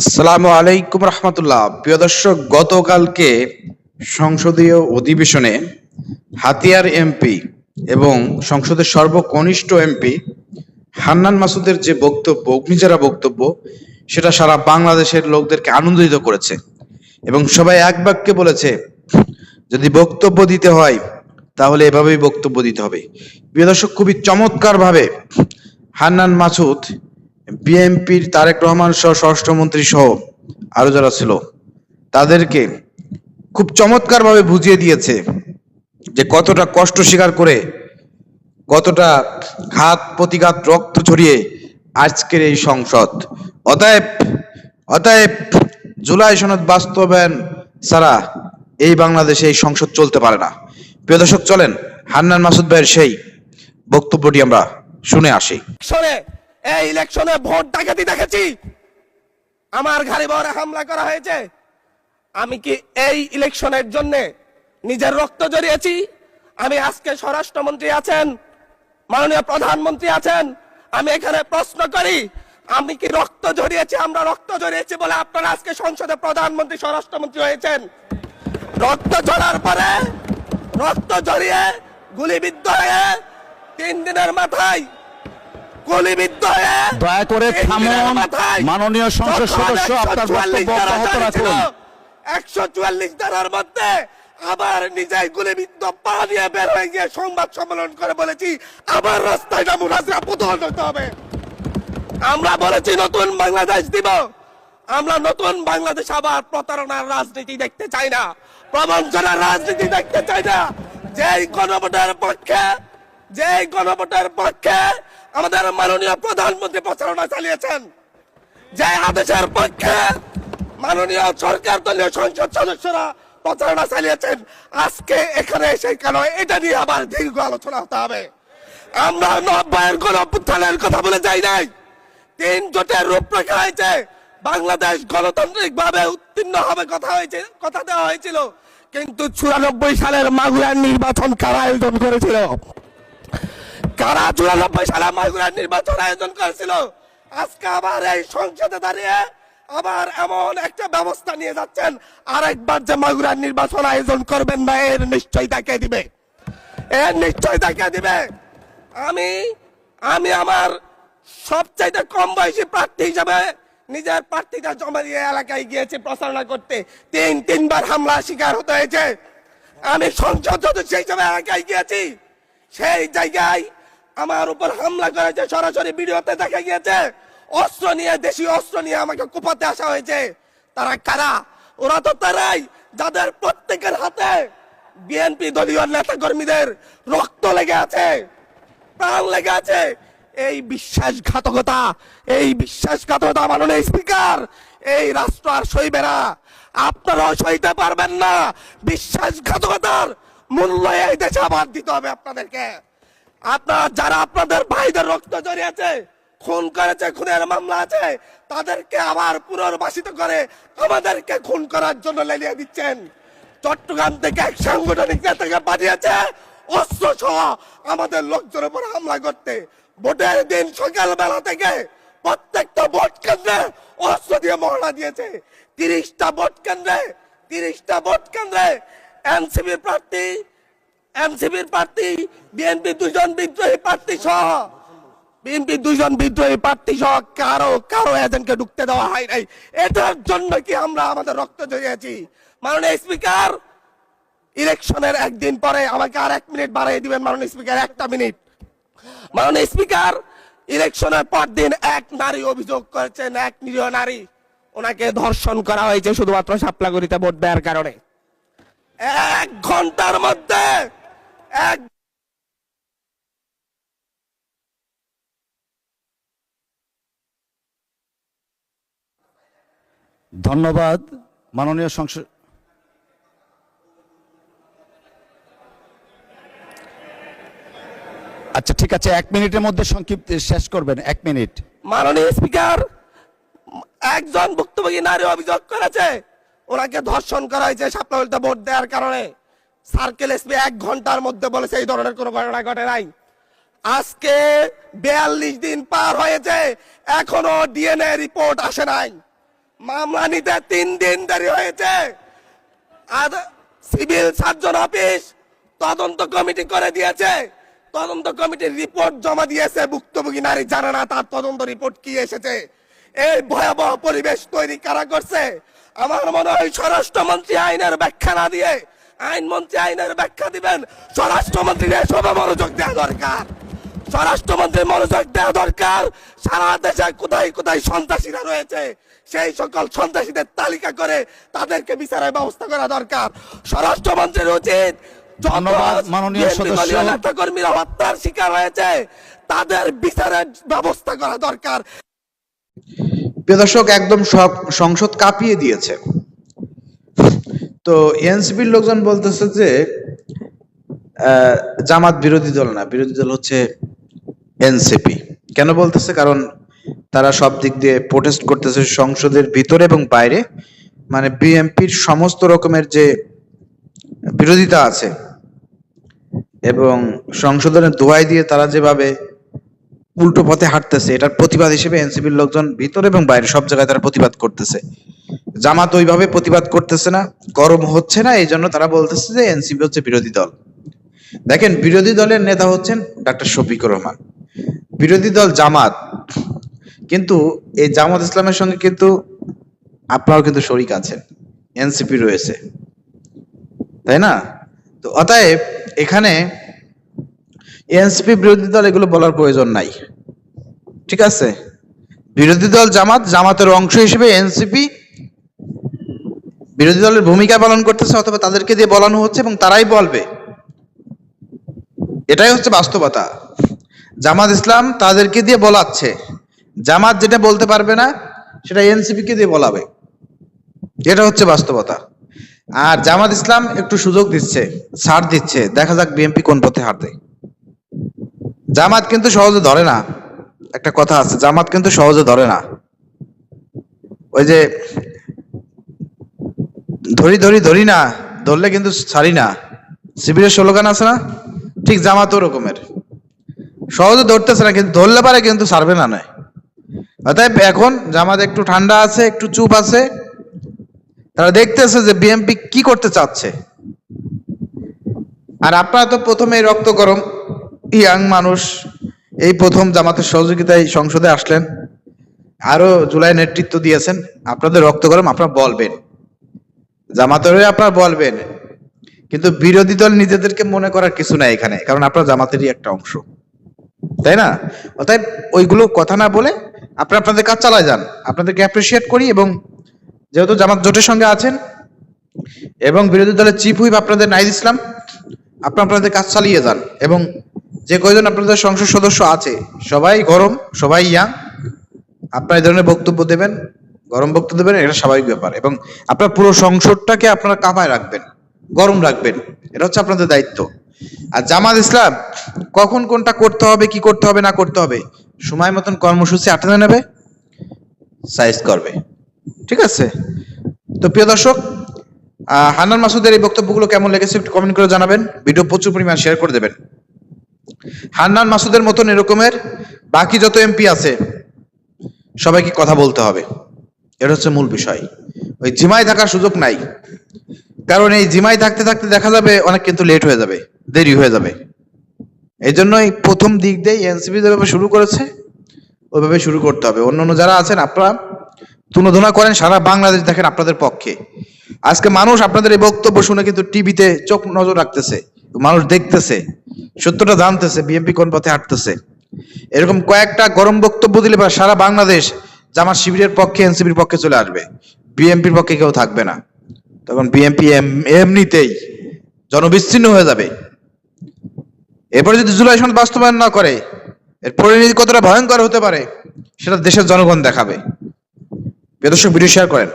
আসসালামু আলাইকুম রহমতুল্লাহ। প্রিয় দর্শক, গতকালকে সংসদীয় অধিবেশনে হাতিয়ার এমপি এবং সংসদের সর্বকনিষ্ঠ এমপি হান্নান মাসুদের যে বক্তব্য, অগ্নিজারা বক্তব্য, সেটা সারা বাংলাদেশের লোকদেরকে আনন্দিত করেছে এবং সবাই এক বাক্যে বলেছে, যদি বক্তব্য দিতে হয় তাহলে এভাবেই বক্তব্য দিতে হবে। প্রিয় দর্শক, খুবই চমৎকার ভাবে হান্নান মাসুদ বিএনপির তারেক রহমান সহ স্বরাষ্ট্রমন্ত্রী সহ আরো যারা ছিল তাদেরকে খুব চমৎকার ভাবে বুঝিয়ে দিয়েছে যে কতটা কষ্ট স্বীকার করে, কতটা ঘাত প্রতিঘাত রক্ত ঝরিয়ে আজকের এই সংসদ। অতএব অতএব জুলাই সনদ বাস্তবায়ন ছাড়া এই বাংলাদেশে এই সংসদ চলতে পারে না। প্রিয় দর্শক, চলেন হান্নান মাসুদ ভাইয়ের সেই বক্তব্যটি আমরা শুনে আসি। এই ইলেকশনে ভোট ডাকাতি দেখেছি, আমার ঘাড়ে বহরে হামলা করা হয়েছে। আমি কি এই ইলেকশনের জন্য নিজের রক্ত জড়িয়েছি? আমি আজকে স্বরাষ্ট্রমন্ত্রী আছেন, মাননীয় প্রধানমন্ত্রী আছেন, আমি এখানে প্রশ্ন করি, আমি কি রক্ত জড়িয়েছি? আমরা রক্ত জড়িয়েছি বলে আপনারা আজকে সংসদে প্রধানমন্ত্রী স্বরাষ্ট্রমন্ত্রী হয়েছেন। রক্ত ঝরার পরে, রক্ত জড়িয়ে গুলিবিদ্ধ হয়ে 3 দিনের মাথায় গুলিবিদ্ধ হয়ে, দয়া করে থামুন। মাননীয় সংসদ সদস্য, আপনার বক্তব্য অব্যাহত রাখুন। 144 ধারার মধ্যে আবার নিজেই গুলিবিদ্ধ পা নিয়ে বের হয়ে গিয়ে সংবাদ সম্মেলন করে বলেছি আবার রাস্তায় নামুন, প্রধান হতে হবে। আমরা বলেছি নতুন বাংলাদেশ দিব। আমরা নতুন বাংলাদেশ আবার প্রতারণার রাজনীতি দেখতে চাই না, প্রবঞ্চনার রাজনীতি দেখতে চাই না। যেই গণভোটের পক্ষে, যেই গণভোটের পক্ষে আমাদের মাননীয় প্রধানমন্ত্রী প্রচারণা চালিয়েছেন, যে আদেশের পক্ষে মাননীয় সরকার দলীয় সংসদ সদস্যরা প্রচারণা চালিয়েছেন, আজকে এখানে এসে কেন এটা নিয়ে আবার দীর্ঘ আলোচনা হতে হবে? আমরা 90-এর গণঅভ্যুত্থানের কথা বলে যাই নাই। 3 জোটের রূপরেখা হয়েছে, বাংলাদেশ গণতান্ত্রিক ভাবে উত্তীর্ণ হবে কথা দেওয়া হয়েছিল, কিন্তু 94 সালের মাগুরার নির্বাচন কারা আয়োজন করেছিল? কারা 94 সালে মাগুরার নির্বাচন আয়োজন করেছিল? আজকে আবার এই সংসদে দাঁড়িয়ে আবার এমন একটা ব্যবস্থা নিয়ে যাচ্ছেন, আরেকবার যে মাগুরার নির্বাচন আয়োজন করবেন না, এর নিশ্চয় দেখিয়ে দিবে, এর নিশ্চয় দেখিয়ে দিবে। আমি আমার সবচাইতে কম বয়সী প্রার্থী হিসাবে নিজের প্রার্থীটা জমা দিয়ে এলাকায় গিয়েছি প্রচারণা করতে, 3বার হামলা শিকার হতে হয়েছে। আমি সংসদ সদস্য হিসাবে এলাকায় গিয়েছি, সেই জায়গায় আমার উপর হামলা করেছে, সরাসরি ভিডিওতে দেখা গিয়েছে। অস্ত্র নিয়ে, দেশীয় অস্ত্র নিয়ে আমাকে কোপাতে আসা হয়েছে। তারা কারা? ওরা তো তারাই যাদের প্রত্যেকের হাতে বিএনপি দলীয় নেতা কর্মীদের রক্ত লেগে আছে, প্রাণ লেগে আছে। এই বিশ্বাসঘাতকতা মাননীয় স্পিকার, এই রাষ্ট্র আর সইবে না, আপনারাও সইতে পারবেন না। বিশ্বাসঘাতকতার মূল্য এই দেশে আবার দিতে হবে আপনাদেরকে। আপনারা যারা আপনাদের ভাইদের রক্ত জড়িয়েছে, খুন করেছে, খুনের মামলা আছে, তাদেরকে আবার পুনর্বাসিত করে আমাদেরকে খুন করার জন্য লেলিয়ে দিচ্ছেন। চট্টগ্রাম থেকে এক সাংগঠনিক নেতাকে পাঠিয়েছে অস্ত্র সহ আমাদের লোকজনের উপর হামলা করতে। ভোটের দিন সকালবেলা থেকে প্রত্যেকটা ভোট কেন্দ্রে অস্ত্র দিয়ে মহড়া দিয়েছে। 30টা ভোট কেন্দ্রে এনসিপির প্রার্থী, বিএনপি 2 জন বিদ্রোহী প্রার্থী সহ কারো এজেন্টকে ঢুকতে দেওয়া হয় নাই। এটার জন্য কি আমরা আমাদের রক্ত জড়িয়েছি? মাননীয় স্পিকার, ইলেকশনের একদিন পরে আমাকে আর 1 মিনিট বাড়িয়ে দিবেন মাননীয় স্পিকার, 1টা মিনিট। মাননীয় স্পিকার, ইলেকশনের পর দিন এক নারী অভিযোগ করেছেন, এক নিরীহ নারী, ওনাকে ধর্ষণ করা হয়েছে শুধুমাত্র শাপলাগুড়িতে ভোট দেওয়ার কারণে। 1 ঘন্টার মধ্যে ধন্যবাদ মাননীয় সংসদ। আচ্ছা, ঠিক আছে, 1 মিনিটের মধ্যে সংক্ষিপ্ত শেষ করবেন, 1 মিনিট। মাননীয় স্পিকার, একজন ভুক্তভোগী নারী অভিযোগ করেছে ওনাকে ধর্ষণ করা হয়েছে শাপলাগুড়িতে ভোট দেওয়ার কারণে। সার্কেল এসপি 1 ঘন্টার মধ্যে বলেছে এই ধরনের কোনো ঘটনা ঘটে নাই। আজকে 42 দিন পার হয়েছে, এখনো ডিএনএ রিপোর্ট আসে নাই। মামলা নিতে 3 দিন দেরি হয়েছে। আর সিভিল সার্জন অফিস তদন্ত কমিটি করে দিয়েছে, তদন্ত কমিটির রিপোর্ট জমা দিয়েছে, ভুক্তভোগী নারী জানে না তার তদন্ত রিপোর্ট কি এসেছে। এই ভয়াবহ পরিবেশ তৈরি কারা করছে? আমার মনে হয় স্বরাষ্ট্রমন্ত্রী আইনের ব্যাখ্যা না দিয়ে, আইনমন্ত্রী আইনের ব্যাখ্যা দিবেন, স্বরাষ্ট্রমন্ত্রীর এসবে মনোযোগ দেওয়া দরকার। স্বরাষ্ট্রমন্ত্রীর মনোযোগ দেওয়া দরকার। সারা দেশে কোথায় কোথায় সন্ত্রাসীরা রয়েছে সেই সকল সন্ত্রাসীদের তালিকা করে তাদেরকে বিচারের ব্যবস্থা করা দরকার। স্বরাষ্ট্রমন্ত্রীর উচিত ধন্যবাদ মাননীয় সদস্য। নেতা কর্মীরা হত্যার শিকার হয়েছে তাদের বিচারের ব্যবস্থা করা দরকার। প্রিয় দর্শক, একদম সব সংসদ কাঁপিয়ে দিয়েছে। তো এনসিপির লোকজন বলতেছে যে জামাত বিরোধী দল না, বিরোধী দল হচ্ছে এনসিপি। কেন বলতেছে? কারণ তারা সব দিক দিয়ে প্রোটেস্ট করতেছে সংসদের ভিতরে এবং বাইরে। মানে বিএনপির সমস্ত রকমের যে বিরোধিতা আছে এবং সংশোধনের দোহাই দিয়ে তারা যেভাবে উল্টো পথে হাঁটতেছে, এটার প্রতিবাদ হিসেবে এনসিপির লোকজন ভিতরে এবং বাইরে সব জায়গায় তারা প্রতিবাদ করতেছে। জামাত ওইভাবে প্রতিবাদ করতেছে না, গরম হচ্ছে না, এই জন্য তারা বলতেছে যে এনসিপি হচ্ছে বিরোধী দল। দেখেন, বিরোধী দলের নেতা হচ্ছেন ডক্টর শফিকুর রহমান, বিরোধী দল জামাত। কিন্তু এই জামাত ইসলামের সঙ্গে কিন্তু আপনারাও কিন্তু শরিক আছেন, এনসিপি রয়েছে, তাই না? তো অতএব এখানে এনসিপি বিরোধী দল এগুলো বলার প্রয়োজন নাই, ঠিক আছে? বিরোধী দল জামাত, জামাতের অংশ হিসেবে এনসিপি বিরোধী দলের ভূমিকা পালন করতেছে, অথবা তাদেরকে দিয়ে বলানো হচ্ছে এবং তারাই বলবে। এটাই হচ্ছে বাস্তবতা। জামাত ইসলাম তাদেরকে দিয়ে বলাচ্ছে, জামাত যেটা বলতে পারবে না সেটা এনসিপি কে দিয়ে বলাবে। এটা হচ্ছে বাস্তবতা। আর জামাত ইসলাম একটু সুযোগ দিচ্ছে, ছাড় দিচ্ছে, দেখা যাক বিএনপি কোন পথে হাঁটে। জামাত কিন্তু সহজে ধরে না, একটা কথা আছে, জামাত কিন্তু সহজে ধরে না। ওই যে ধরি ধরি ধরি না, ধরলে কিন্তু ছাড়ি না, শিবিরের স্লোগান আছে না? ঠিক জামাত ওরকমের, সহজে ধরতেছে না, কিন্তু ধরলে পারে কিন্তু ছাড়বে না নয়। অতএব এখন জামাত একটু ঠান্ডা আছে, একটু চুপ আছে, তারা দেখতেছে যে বিএনপি কি করতে চাচ্ছে। আর আপনারা তো প্রথমে রক্ত গরম ইয়াং মানুষ, এই প্রথম জামাতের সহযোগিতায় সংসদে আসলেন, আরো জুলাই নেতৃত্ব দিয়েছেন, আপনাদের রক্ত গরম, আপনারা বলবেন, জামাতের হয়ে আপনারা বলবেন। কিন্তু বিরোধী দল নিজেদেরকে মনে করার কিছু নাই এখানে, কারণ আপনারা জামাতেরই একটা অংশ, তাই না? অতএব ওইগুলো কথা না বলে আপনারা আপনাদের কাজ চালায় যান। আপনাদেরকে অ্যাপ্রিসিয়েট করি, এবং যেহেতু জামাত জোটের সঙ্গে আছেন এবং বিরোধী দলের চিফ হুইপ আপনাদের নাইদ ইসলাম, আপনারা আপনাদের কাজ চালিয়ে যান। এবং যে কয়জন আপনাদের সংসদ সদস্য আছে সবাই গরম, সবাই ইয়াং, আপনারা এই ধরনের বক্তব্য দেবেন, গরম বক্তব্য দেবেন, এটা স্বাভাবিক ব্যাপার। এবং আপনার পুরো সংসদটাকে আপনারা কাঁপায় রাখবেন, গরম রাখবেন, এটা হচ্ছে আপনাদের দায়িত্ব। আর জামাত ইসলাম কখন কোনটা করতে হবে, কি করতে হবে না করতে হবে, সময় মতন কর্মসূচি আটকে নেবে, সাইজ করবে, ঠিক আছে? তো প্রিয় দর্শক, হান্নান মাসুদের এই বক্তব্যগুলো কেমন লেগেছে একটু কমেন্ট করে জানাবেন, ভিডিও প্রচুর পরিমাণ শেয়ার করে দেবেন। হান্নান মাসুদের মতন এরকমের বাকি যত এমপি আছে সবাইকে কথা বলতে হবে, এটা হচ্ছে মূল বিষয়। ওই জিমায় থাকার সুযোগ নাই, কারণ এই জিমায় থাকতে থাকতে দেখা যাবে অনেক কিন্তু লেট হয়ে যাবে, দেরি হয়ে যাবে। এই জন্যই প্রথম দিক দিয়ে এনসিপি যেভাবে শুরু করেছে ওইভাবে শুরু করতে হবে। অন্যান্য যারা আছেন আপনারা তুলোধনা করেন, সারা বাংলাদেশ দেখেন আপনাদের পক্ষে। আজকে মানুষ আপনাদের এই বক্তব্য শুনে কিন্তু টিভিতে চোখ নজর রাখতেছে, মানুষ দেখতেছে, সত্যটা জানতেছে বিএনপি কোন পথে হাঁটতেছে। এরকম কয়েকটা গরম বক্তব্য দিলে বা সারা বাংলাদেশ জামাত শিবিরের পক্ষে, এনসিপির পক্ষে চলে আসবে, বিএনপির পক্ষে কেউ থাকবে না। তখন বিএনপি এমনিতেই জনবিচ্ছিন্ন হয়ে যাবে। এরপরে যদি জুলাই সনদ বাস্তবায়ন না করে, এর পরিণতি কতটা ভয়ঙ্কর হতে পারে সেটা দেশের জনগণ দেখাবে। প্রিয় দর্শক, ভিডিও শেয়ার করেন।